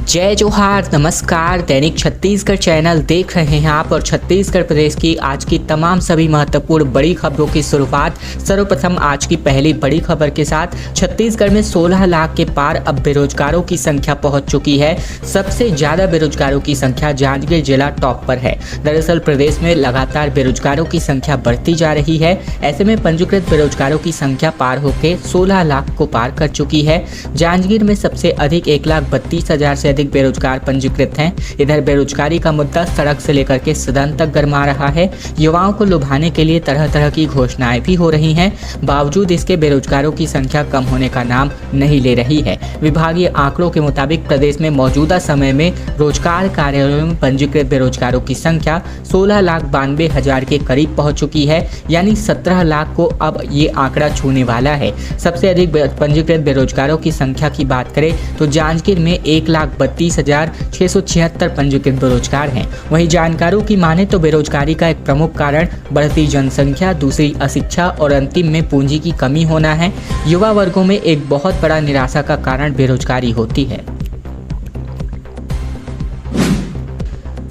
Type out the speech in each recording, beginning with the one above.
जय जोहार, नमस्कार। दैनिक छत्तीसगढ़ चैनल देख रहे हैं आप और छत्तीसगढ़ प्रदेश की आज की तमाम सभी महत्वपूर्ण बड़ी खबरों की शुरुआत सर्वप्रथम आज की पहली बड़ी खबर के साथ। छत्तीसगढ़ में 16 लाख के पार अब बेरोजगारों की संख्या पहुंच चुकी है। सबसे ज्यादा बेरोजगारों की संख्या जांजगीर जिला टॉप पर है। दरअसल प्रदेश में लगातार बेरोजगारों की संख्या बढ़ती जा रही है। ऐसे में पंजीकृत बेरोजगारों की संख्या पार होकर 16 लाख को पार कर चुकी है। जांजगीर में सबसे अधिक 1,32,000 से अधिक बेरोजगार पंजीकृत हैं। इधर बेरोजगारी का मुद्दा सड़क से लेकर के सदन तक गरमा रहा है। युवाओं को लुभाने के लिए तरह तरह की घोषणाएं भी हो रही हैं। बावजूद इसके बेरोजगारों की संख्या कम होने का नाम नहीं ले रही है। विभागीय आंकड़ों के मुताबिक प्रदेश में मौजूदा समय में रोजगार कार्यालयों में पंजीकृत बेरोजगारों की संख्या 16,92,000 के करीब पहुंच चुकी है। यानी 17 लाख को अब ये आंकड़ा छूने वाला है। सबसे अधिक पंजीकृत बेरोजगारों की संख्या की बात करें तो जांजगीर में 1,32,676 पंजीकृत बेरोजगार हैं। वहीं जानकारों की माने तो बेरोजगारी का एक प्रमुख कारण बढ़ती जनसंख्या, दूसरी अशिक्षा और अंतिम में पूंजी की कमी होना है। युवा वर्गों में एक बहुत बड़ा निराशा का कारण बेरोजगारी होती है।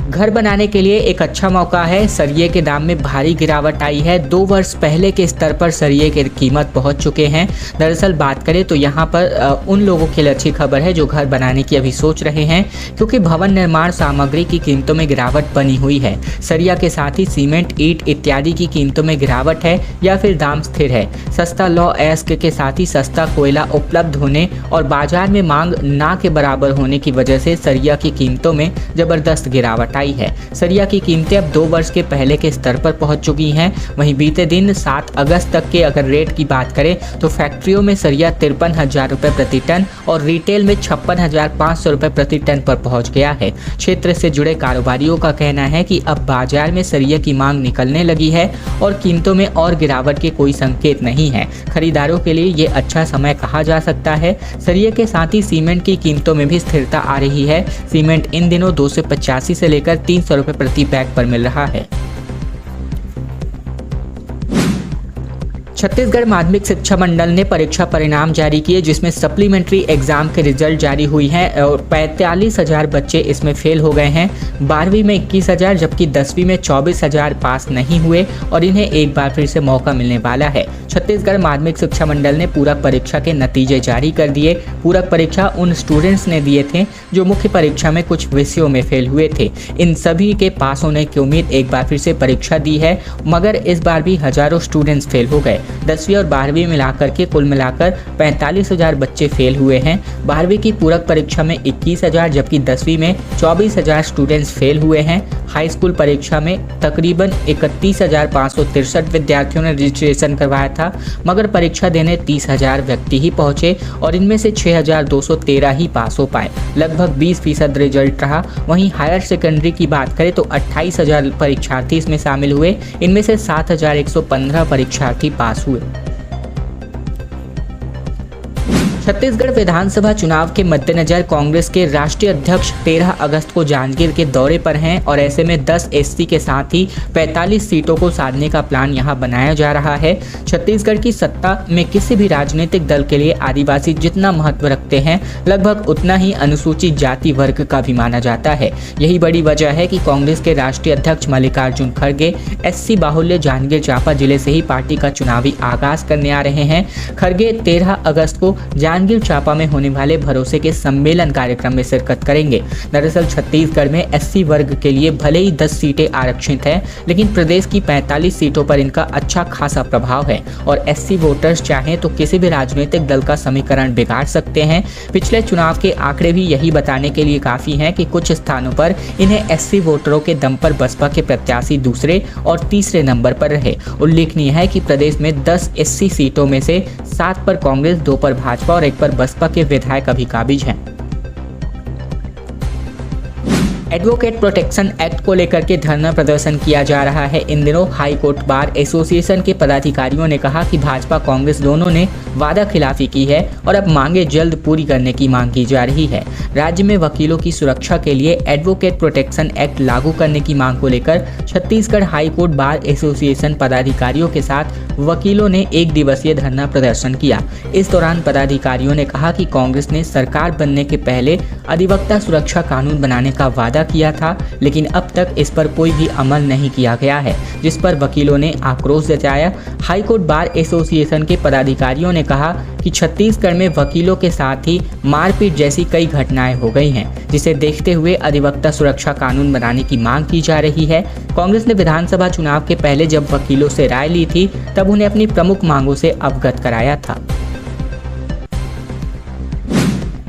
घर बनाने के लिए एक अच्छा मौका है। सरिये के दाम में भारी गिरावट आई है। 2 वर्ष पहले के स्तर पर सरिये की कीमत पहुंच चुके हैं। दरअसल बात करें तो यहाँ पर उन लोगों के लिए अच्छी खबर है जो घर बनाने की अभी सोच रहे हैं, क्योंकि भवन निर्माण सामग्री की कीमतों में गिरावट बनी हुई है। सरिया के साथ ही सीमेंट, ईंट इत्यादि की कीमतों में गिरावट है या फिर दाम स्थिर है। सस्ता लौह अयस्क के साथ ही सस्ता कोयला उपलब्ध होने और बाजार में मांग ना के बराबर होने की वजह से सरिया की कीमतों में जबरदस्त गिरावट आई है। सरिया की कीमतें अब 2 वर्ष के पहले के स्तर पर पहुंच चुकी हैं। वहीं बीते दिन 7 अगस्त तक के अगर रेट की बात करें तो फैक्ट्रियों में सरिया 53,000 रुपए प्रति टन और रिटेल में 56,500 रुपए प्रति टन पर पहुंच गया है। क्षेत्र से जुड़े कारोबारियों का कहना है कि अब बाजार में सरिया की मांग निकलने लगी है और कीमतों में और गिरावट के कोई संकेत नहीं है। खरीदारों के लिए ये अच्छा समय कहा जा सकता है। सरिया के साथ ही सीमेंट की कीमतों में भी स्थिरता आ रही है। सीमेंट इन दिनों 285 से लेकर 300 रुपए प्रति बैग पर मिल रहा है। छत्तीसगढ़ माध्यमिक शिक्षा मंडल ने परीक्षा परिणाम जारी किए, जिसमें सप्लीमेंट्री एग्जाम के रिजल्ट जारी हुई हैं और 45,000 बच्चे इसमें फेल हो गए हैं। 12वीं में 21,000 जबकि 10वीं में 24,000 पास नहीं हुए और इन्हें एक बार फिर से मौका मिलने वाला है। छत्तीसगढ़ माध्यमिक शिक्षा मंडल ने पूरक परीक्षा के नतीजे जारी कर दिए। पूरक परीक्षा उन स्टूडेंट्स ने दिए थे जो मुख्य परीक्षा में कुछ विषयों में फेल हुए थे। इन सभी के पास होने की उम्मीद एक बार फिर से परीक्षा दी है, मगर इस बार भी हजारों स्टूडेंट्स फेल हो गए। 10वीं और 12वीं मिलाकर के कुल मिलाकर 45,000 बच्चे फेल हुए हैं। 12वीं की पूरक परीक्षा में 21,000 जबकि 10वीं में 24,000 स्टूडेंट्स फेल हुए हैं। हाई स्कूल परीक्षा में तकरीबन 31,563 विद्यार्थियों ने रजिस्ट्रेशन करवाया था, मगर परीक्षा देने 30,000 व्यक्ति ही पहुंचे और इनमें से 6,213 ही पास हो पाए। लगभग 20% रिजल्ट रहा। वहीं हायर सेकेंडरी की बात करें तो 28,000 परीक्षार्थी इसमें शामिल हुए। इनमें से 7,115 परीक्षार्थी पास हुए। छत्तीसगढ़ विधानसभा चुनाव के मद्देनजर कांग्रेस के राष्ट्रीय अध्यक्ष 13 अगस्त को जांजगीर के दौरे पर हैं और ऐसे में 10 एससी के साथ ही 45 सीटों को साधने का प्लान यहां बनाया जा रहा है। छत्तीसगढ़ की सत्ता में किसी भी राजनीतिक दल के लिए आदिवासी जितना महत्व रखते हैं, लगभग उतना ही अनुसूचित जाति वर्ग का भी माना जाता है। यही बड़ी वजह है कि कांग्रेस के राष्ट्रीय अध्यक्ष मल्लिकार्जुन खड़गे एससी बाहुल्य जांजगीर चांपा जिले से ही पार्टी का चुनावी आगाज करने आ रहे हैं। खड़गे 13 अगस्त को जांजगीर चांपा में होने वाले भरोसे के सम्मेलन कार्यक्रम में शिरकत करेंगे। दरअसल छत्तीसगढ़ में एससी वर्ग के लिए भले ही 10 सीटें आरक्षित हैं, लेकिन प्रदेश की 45 सीटों पर इनका अच्छा खासा प्रभाव है और एससी वोटर्स चाहें तो किसी भी राजनीतिक दल का समीकरण बिगाड़ सकते हैं। पिछले चुनाव के आंकड़े भी यही बताने के लिए काफी हैं कि कुछ स्थानों पर इन्हें एससी वोटरों के दम पर बसपा के प्रत्याशी दूसरे और तीसरे नंबर पर रहे। उल्लेखनीय है कि प्रदेश में 10 एससी सीटों में से 7 पर कांग्रेस, 2 पर भाजपा और 1 पर बसपा के विधायक अभी काबिज हैं। एडवोकेट प्रोटेक्शन एक्ट को लेकर के धरना प्रदर्शन किया जा रहा है। इन दिनों हाई कोर्ट बार एसोसिएशन के पदाधिकारियों ने कहा कि भाजपा कांग्रेस दोनों ने वादा खिलाफी की है और अब मांगे जल्द पूरी करने की मांग की जा रही है। राज्य में वकीलों की सुरक्षा के लिए एडवोकेट प्रोटेक्शन एक्ट लागू करने की मांग को लेकर Chhattisgarh high court bar association पदाधिकारियों के साथ वकीलों ने एक दिवसीय धरना प्रदर्शन किया। इस दौरान पदाधिकारियों ने कहा कि कांग्रेस ने सरकार बनने के पहले अधिवक्ता सुरक्षा कानून बनाने का वादा किया था, लेकिन अब तक इस पर कोई भी अमल नहीं किया गया है, जिस पर वकीलों ने आक्रोश जताया। हाईकोर्ट बार एसोसिएशन के पदाधिकारियों ने कहा कि छत्तीसगढ़ में वकीलों के साथ ही मारपीट जैसी कई घटनाएं हो गई हैं, जिसे देखते हुए अधिवक्ता सुरक्षा कानून बनाने की मांग की जा रही है। कांग्रेस ने विधानसभा चुनाव के पहले जब वकीलों से राय ली थी, तब उन्हें अपनी प्रमुख मांगों से अवगत कराया था।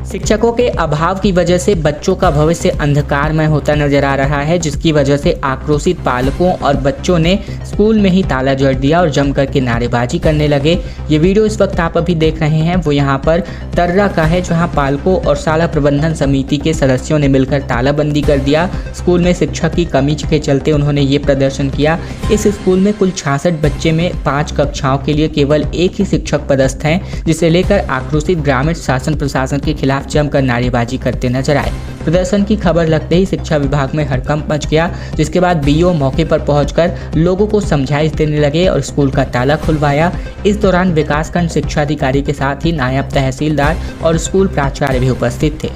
शिक्षकों के अभाव की वजह से बच्चों का भविष्य अंधकारमय होता नजर आ रहा है, जिसकी वजह से आक्रोशित पालकों और बच्चों ने स्कूल में ही ताला जड़ दिया और जमकर के नारेबाजी करने लगे। ये वीडियो इस वक्त आप अभी देख रहे हैं वो यहाँ पर तर्रा का है, जहाँ पालकों और शाला प्रबंधन समिति के सदस्यों ने मिलकर तालाबंदी कर दिया। स्कूल में शिक्षक की कमी के चलते उन्होंने ये प्रदर्शन किया। इस स्कूल में कुल 66 बच्चे में 5 कक्षाओं के लिए केवल एक ही शिक्षक पदस्थ हैं, जिसे लेकर आक्रोशित ग्रामीण शासन प्रशासन के खिलाफ जमकर नारेबाजी करते नजर आए। प्रदर्शन की खबर लगते ही शिक्षा विभाग में हड़कंप मच गया, जिसके बाद बीओ मौके पर पहुंचकर लोगों को समझाइश देने लगे और स्कूल का ताला खुलवाया। इस दौरान विकासखंड शिक्षा अधिकारी के साथ ही नायब तहसीलदार और स्कूल प्राचार्य भी उपस्थित थे।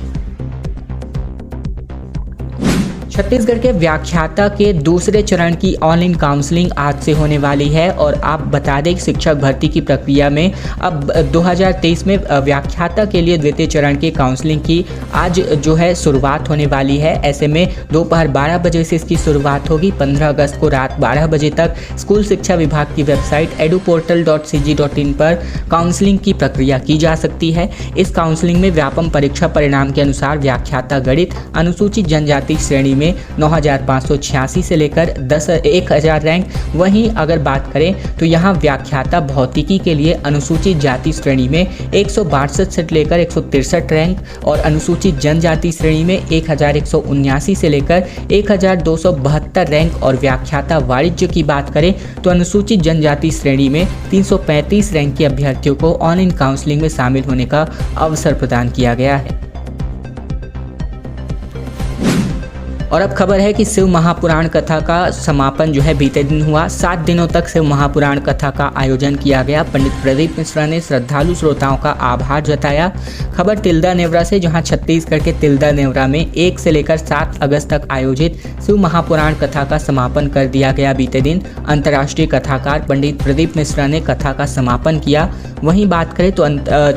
छत्तीसगढ़ के व्याख्याता के दूसरे चरण की ऑनलाइन काउंसलिंग आज से होने वाली है और आप बता दें कि शिक्षक भर्ती की प्रक्रिया में अब 2023 में व्याख्याता के लिए द्वितीय चरण की काउंसलिंग की आज जो है शुरुआत होने वाली है। ऐसे में दोपहर 12 बजे से इसकी शुरुआत होगी। 15 अगस्त को रात 12 बजे तक स्कूल शिक्षा विभाग की वेबसाइट eduportal.cg.in पर काउंसलिंग की प्रक्रिया की जा सकती है। इस काउंसलिंग में व्यापम परीक्षा परिणाम के अनुसार व्याख्याता गणित अनुसूचित जनजाति श्रेणी में 9,586 से लेकर 10,000 रैंक। वहीं अगर बात करें तो यहाँ व्याख्याता भौतिकी के लिए अनुसूचित जाति श्रेणी में 162 से लेकर 163 रैंक और अनुसूचित जनजाति श्रेणी में 1,179 से लेकर 1,272 रैंक। और व्याख्याता वाणिज्य की बात करें तो अनुसूचित जनजाति श्रेणी में 335 रैंक के अभ्यर्थियों को ऑनलाइन काउंसलिंग में शामिल होने का अवसर प्रदान किया गया है। और अब खबर है कि शिव महापुराण कथा का समापन जो है बीते दिन हुआ। 7 दिनों तक शिव महापुराण कथा का आयोजन किया गया। पंडित प्रदीप मिश्रा ने श्रद्धालु श्रोताओं का आभार जताया। खबर तिल्दा नेवरा से, जहां छत्तीसगढ़ के तिल्दा नेवरा में 1 से लेकर 7 अगस्त तक आयोजित शिव महापुराण कथा का समापन कर दिया गया। बीते दिन अंतर्राष्ट्रीय कथाकार पंडित प्रदीप मिश्रा ने कथा का समापन किया। वहीं बात करें तो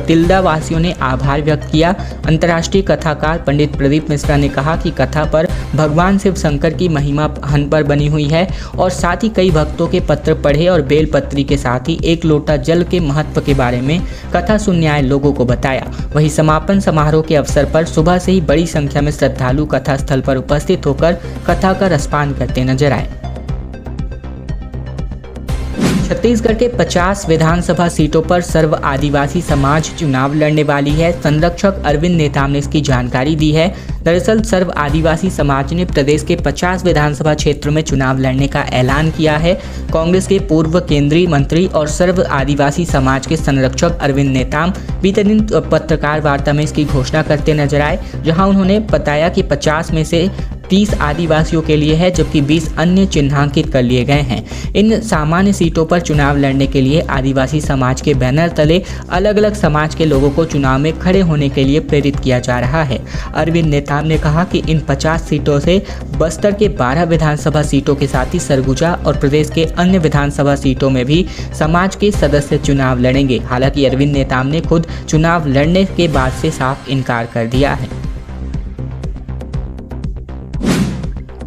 तिल्दा वासियों ने आभार व्यक्त किया। अंतर्राष्ट्रीय कथाकार पंडित प्रदीप मिश्रा ने कहा कि कथा पर भगवान शिव शंकर की महिमा हन पर बनी हुई है और साथ ही कई भक्तों के पत्र पढ़े और बेलपत्री के साथ ही 1 लोटा जल के महत्व के बारे में कथा सुनने आए लोगों को बताया। वहीं समापन समारोह के अवसर पर सुबह से ही बड़ी संख्या में श्रद्धालु कथा स्थल पर उपस्थित होकर कथा का रसपान करते नजर आए। छत्तीसगढ़ के 50 विधानसभा सीटों पर सर्व आदिवासी समाज चुनाव लड़ने वाली है। संरक्षक अरविंद नेताम ने इसकी जानकारी दी है। दरअसल सर्व आदिवासी समाज ने प्रदेश के 50 विधानसभा क्षेत्रों में चुनाव लड़ने का ऐलान किया है। कांग्रेस के पूर्व केंद्रीय मंत्री और सर्व आदिवासी समाज के संरक्षक अरविंद नेताम बीते दिन पत्रकार वार्ता में इसकी घोषणा करते नजर आए, जहां उन्होंने बताया कि 50 में से 30 आदिवासियों के लिए है, जबकि 20 अन्य चिन्हांकित कर लिए गए हैं। इन सामान्य सीटों पर चुनाव लड़ने के लिए आदिवासी समाज के बैनर तले अलग अलग समाज के लोगों को चुनाव में खड़े होने के लिए प्रेरित किया जा रहा है। अरविंद नेताम ने कहा कि इन 50 सीटों से बस्तर के 12 विधानसभा सीटों के साथ ही सरगुजा और प्रदेश के अन्य विधानसभा सीटों में भी समाज के सदस्य चुनाव लड़ेंगे। हालांकि अरविंद नेताम ने खुद चुनाव लड़ने के बाद से साफ इनकार कर दिया है।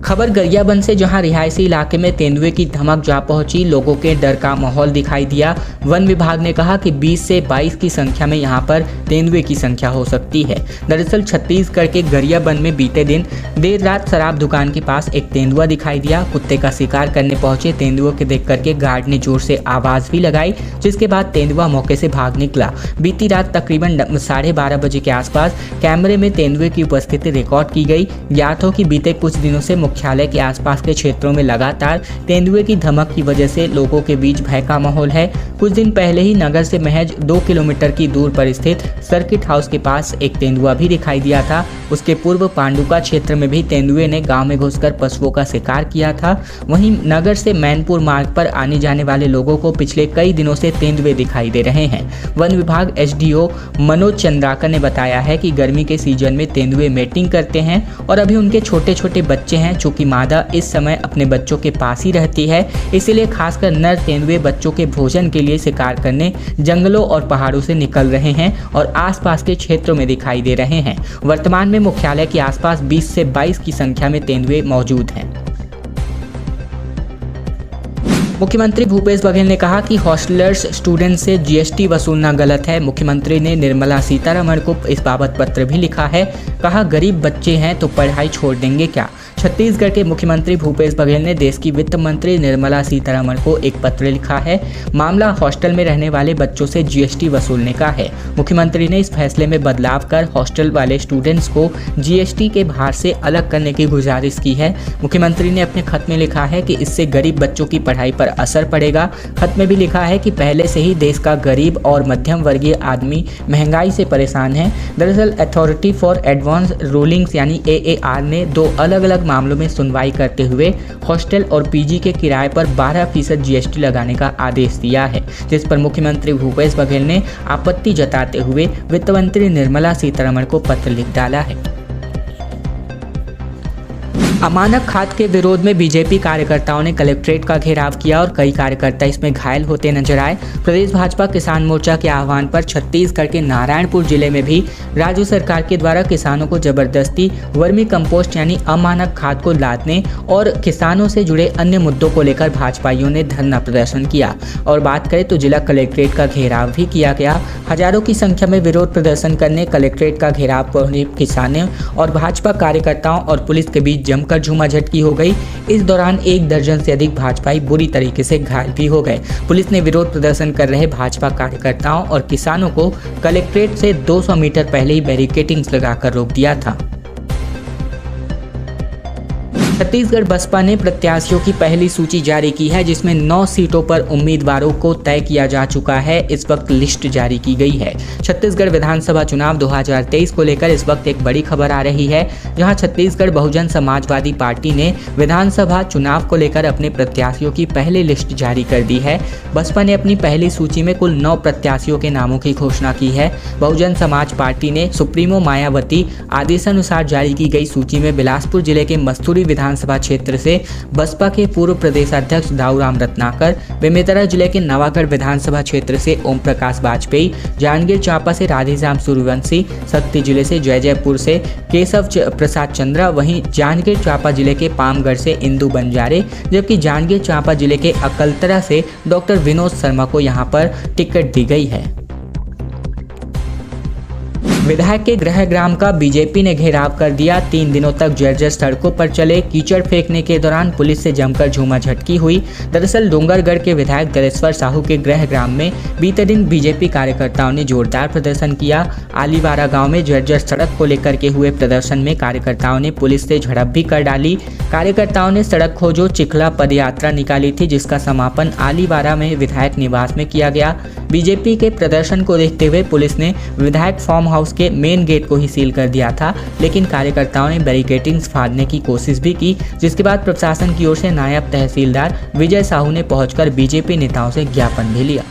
खबर गरियाबंद से, जहां रिहायशी इलाके में तेंदुए की धमक जा पहुंची, लोगों के डर का माहौल दिखाई दिया। वन विभाग ने कहा कि 20 से 22 की संख्या में यहां पर तेंदुए की संख्या हो सकती है। दरअसल छत्तीसगढ़ के गरियाबंद में बीते दिन देर रात शराब दुकान के पास एक तेंदुआ दिखाई दिया। कुत्ते का शिकार करने पहुंचे तेंदुओं के देख करके गार्ड ने जोर से आवाज भी लगाई, जिसके बाद तेंदुआ मौके से भाग निकला। बीती रात तकरीबन 12:30 बजे के आसपास कैमरे में तेंदुए की उपस्थिति रिकॉर्ड की गई। ज्ञात हो कि बीते कुछ दिनों से मुख्यालय के आसपास के क्षेत्रों में लगातार तेंदुए की धमक की वजह से लोगों के बीच भय का माहौल है। कुछ दिन पहले ही नगर से महज 2 किलोमीटर की दूर पर स्थित सर्किट हाउस के पास एक तेंदुआ भी दिखाई दिया था। उसके पूर्व पांडुका क्षेत्र में भी तेंदुए ने गांव में घुसकर पशुओं का शिकार किया था। वहीं नगर से मैनपुर मार्ग पर आने जाने वाले लोगों को पिछले कई दिनों से तेंदुए दिखाई दे रहे हैं। वन विभाग एसडीओ मनोज चंद्राकर ने बताया है कि गर्मी के सीजन में तेंदुए मेटिंग करते हैं और अभी उनके छोटे छोटे बच्चे हैं। चूंकि मादा इस समय अपने बच्चों के पास ही रहती है, इसलिए खासकर नर तेंदुए बच्चों के भोजन के लिए शिकार करने जंगलों और पहाड़ों से निकल रहे हैं और आसपास के क्षेत्रों में दिखाई दे रहे हैं। वर्तमान में मुख्यालय के आसपास 20 से 22 की संख्या में तेंदुए मौजूद हैं। मुख्यमंत्री भूपेश बघेल ने कहा कि हॉस्टलर्स स्टूडेंट से जीएसटी वसूलना गलत है। मुख्यमंत्री ने निर्मला सीतारमण को इस बाबत पत्र भी लिखा है। कहा, गरीब बच्चे हैं तो पढ़ाई छोड़ देंगे क्या। छत्तीसगढ़ के मुख्यमंत्री भूपेश बघेल ने देश की वित्त मंत्री निर्मला सीतारमण को एक पत्र लिखा है। मामला हॉस्टल में रहने वाले बच्चों से जीएसटी वसूलने का है। मुख्यमंत्री ने इस फैसले में बदलाव कर हॉस्टल वाले स्टूडेंट्स को जीएसटी के भार से अलग करने की गुजारिश की है। मुख्यमंत्री ने अपने खत में लिखा है कि इससे गरीब बच्चों की पढ़ाई पर असर पड़ेगा। खत में भी लिखा है कि पहले से ही देश का गरीब और मध्यम वर्गीय आदमी महंगाई से परेशान है। दरअसल अथॉरिटी फॉर एडवांस रूलिंग्स यानी AAR ने 2 अलग अलग मामलों में सुनवाई करते हुए हॉस्टल और पीजी के किराए पर 12% जीएसटी लगाने का आदेश दिया है, जिस पर मुख्यमंत्री भूपेश बघेल ने आपत्ति जताते हुए वित्त मंत्री निर्मला सीतारमण को पत्र लिख डाला है। अमानक खाद के विरोध में बीजेपी कार्यकर्ताओं ने कलेक्ट्रेट का घेराव किया और कई कार्यकर्ता इसमें घायल होते नजर आए। प्रदेश भाजपा किसान मोर्चा के आह्वान पर छत्तीसगढ़ के नारायणपुर जिले में भी राज्य सरकार के द्वारा किसानों को जबरदस्ती वर्मी कंपोस्ट यानी अमानक खाद को लादने और किसानों से जुड़े अन्य मुद्दों को लेकर भाजपाइयों ने धरना प्रदर्शन किया। और बात करें तो जिला कलेक्ट्रेट का घेराव भी किया गया। हजारों की संख्या में विरोध प्रदर्शन करने कलेक्ट्रेट का घेराव करने किसानों और भाजपा कार्यकर्ताओं और पुलिस के बीच जमकर झूमाझटकी हो गई। इस दौरान 1 दर्जन से अधिक भाजपाई बुरी तरीके से घायल भी हो गए। पुलिस ने विरोध प्रदर्शन कर रहे भाजपा कार्यकर्ताओं और किसानों को कलेक्ट्रेट से 200 मीटर पहले ही बैरिकेडिंग्स लगाकर रोक दिया था। छत्तीसगढ़ बसपा ने प्रत्याशियों की पहली सूची जारी की है, जिसमें 9 सीटों पर उम्मीदवारों को तय किया जा चुका है। इस वक्त लिस्ट जारी की गई है। छत्तीसगढ़ विधानसभा चुनाव 2023 को लेकर इस वक्त एक बड़ी खबर आ रही है, जहां छत्तीसगढ़ बहुजन समाजवादी पार्टी ने विधानसभा चुनाव को लेकर अपने प्रत्याशियों की पहली लिस्ट जारी कर दी है। बसपा ने अपनी पहली सूची में कुल 9 प्रत्याशियों के नामों की घोषणा की है। बहुजन समाज पार्टी ने सुप्रीमो मायावती आदेशानुसार जारी की गई सूची में बिलासपुर जिले के मस्तूरी विधानसभा क्षेत्र से बसपा के पूर्व प्रदेश अध्यक्ष दाऊराम रत्नाकर, बेमेतरा जिले के नवागढ़ विधानसभा क्षेत्र से ओम प्रकाश वाजपेयी, जांजगीर चांपा से राधेश्याम सूर्यवंशी, शक्ति जिले से जयजयपुर से केशव प्रसाद चंद्रा, वहीं जांजगीर चांपा जिले के पामगढ़ से इंदू बंजारे, जबकि जांजगीर चांपा जिले के अकलतरा से डॉक्टर विनोद शर्मा को यहां पर टिकट दी गई है। विधायक के गृहग्राम का बीजेपी ने घेराव कर दिया। 3 दिनों तक जर्जर सड़कों पर चले। कीचड़ फेंकने के दौरान पुलिस से जमकर झूमाझटकी हुई। दरअसल डोंगरगढ़ के विधायक दलेश्वर साहू के गृहग्राम में बीते दिन बीजेपी कार्यकर्ताओं ने जोरदार प्रदर्शन किया। आलीवारा गांव में जर्जर सड़क को लेकर के हुए प्रदर्शन में कार्यकर्ताओं ने पुलिस से झड़प भी कर डाली। कार्यकर्ताओं ने सड़क खोजो चिखला पदयात्रा निकाली थी, जिसका समापन आलीवारा में विधायक निवास में किया गया। बीजेपी के प्रदर्शन को देखते हुए पुलिस ने विधायक फार्म हाउस के मेन गेट को ही सील कर दिया था, लेकिन कार्यकर्ताओं ने बैरिकेडिंग्स फाड़ने की कोशिश भी की, जिसके बाद प्रशासन की ओर से नायब तहसीलदार विजय साहू ने पहुंचकर बीजेपी नेताओं से ज्ञापन भी लिया।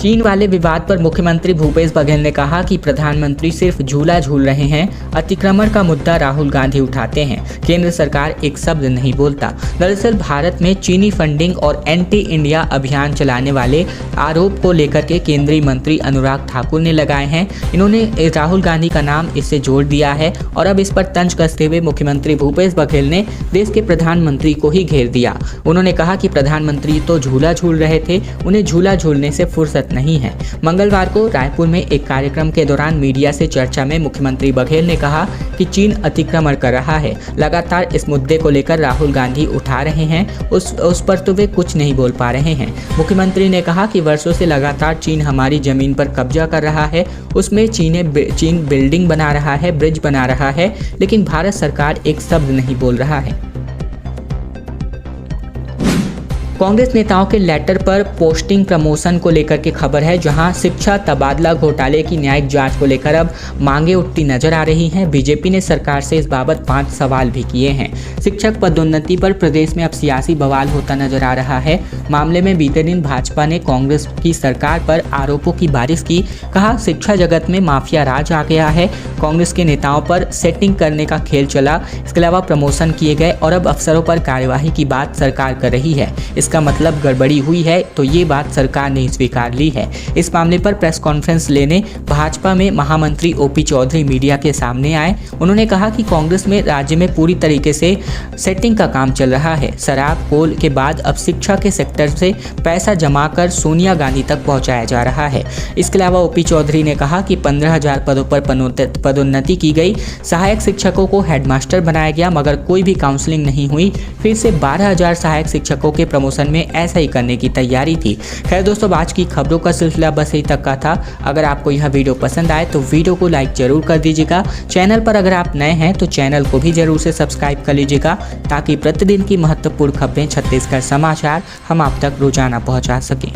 चीन वाले विवाद पर मुख्यमंत्री भूपेश बघेल ने कहा कि प्रधानमंत्री सिर्फ झूला झूल रहे हैं। अतिक्रमण का मुद्दा राहुल गांधी उठाते हैं, केंद्र सरकार एक शब्द नहीं बोलता। दरअसल भारत में चीनी फंडिंग और एंटी इंडिया अभियान चलाने वाले आरोप को लेकर के केंद्रीय मंत्री अनुराग ठाकुर ने लगाए हैं। इन्होंने राहुल गांधी का नाम इससे जोड़ दिया है और अब इस पर तंज कसते हुए मुख्यमंत्री भूपेश बघेल ने देश के प्रधानमंत्री को ही घेर दिया। उन्होंने कहा कि प्रधानमंत्री तो झूला झूल रहे थे, उन्हें झूला झूलने से फुर्सत नहीं है। मंगलवार को रायपुर में एक कार्यक्रम के दौरान मीडिया से चर्चा में मुख्यमंत्री बघेल ने कहा कि चीन अतिक्रमण कर रहा है। लगातार इस मुद्दे को लेकर राहुल गांधी उठा रहे हैं, उस पर तो वे कुछ नहीं बोल पा रहे हैं। मुख्यमंत्री ने कहा कि वर्षों से लगातार चीन हमारी जमीन पर कब्जा कर रहा है, उसमें चीन बिल्डिंग बना रहा है, ब्रिज बना रहा है, लेकिन भारत सरकार एक शब्द नहीं बोल रहा है। कांग्रेस नेताओं के लेटर पर पोस्टिंग प्रमोशन को लेकर के खबर है, जहां शिक्षा तबादला घोटाले की न्यायिक जांच को लेकर अब मांगे उठती नजर आ रही हैं। बीजेपी ने सरकार से इस बाबत 5 सवाल भी किए हैं। शिक्षक पदोन्नति पर प्रदेश में अब सियासी बवाल होता नजर आ रहा है। मामले में बीते दिन भाजपा ने कांग्रेस की सरकार पर आरोपों की बारिश की। कहा, शिक्षा जगत में माफिया राज आ गया है। कांग्रेस के नेताओं पर सेटिंग करने का खेल चला। इसके अलावा प्रमोशन किए गए और अब अफसरों पर कार्यवाही की बात सरकार कर रही है। इसका मतलब गड़बड़ी हुई है, तो ये बात सरकार ने स्वीकार ली है। इस मामले पर प्रेस कॉन्फ्रेंस लेने भाजपा में महामंत्री ओपी चौधरी मीडिया के सामने आए। उन्होंने कहा कि कांग्रेस में राज्य में पूरी तरीके से सेटिंग का काम चल रहा है। शराब कोल के बाद अब शिक्षा के सेक्टर से पैसा जमा कर सोनिया गांधी तक पहुंचाया जा रहा है। इसके अलावा ओपी चौधरी ने कहा कि 15,000 पदों पर पदोन्नति की गई। सहायक शिक्षकों को हेडमास्टर बनाया गया, मगर कोई भी काउंसलिंग नहीं हुई। फिर से 12,000 सहायक शिक्षकों के प्रमोशन में ऐसा ही करने की तैयारी थी। खैर दोस्तों, आज की खबरों का सिलसिला बस यही तक का था। अगर आपको यह वीडियो पसंद आए तो वीडियो को लाइक जरूर कर दीजिएगा। चैनल पर अगर आप नए हैं तो चैनल को भी जरूर से सब्सक्राइब कर लीजिएगा, ताकि प्रतिदिन की महत्वपूर्ण खबरें, छत्तीसगढ़ समाचार हम आप तक रोजाना पहुंचा सकें।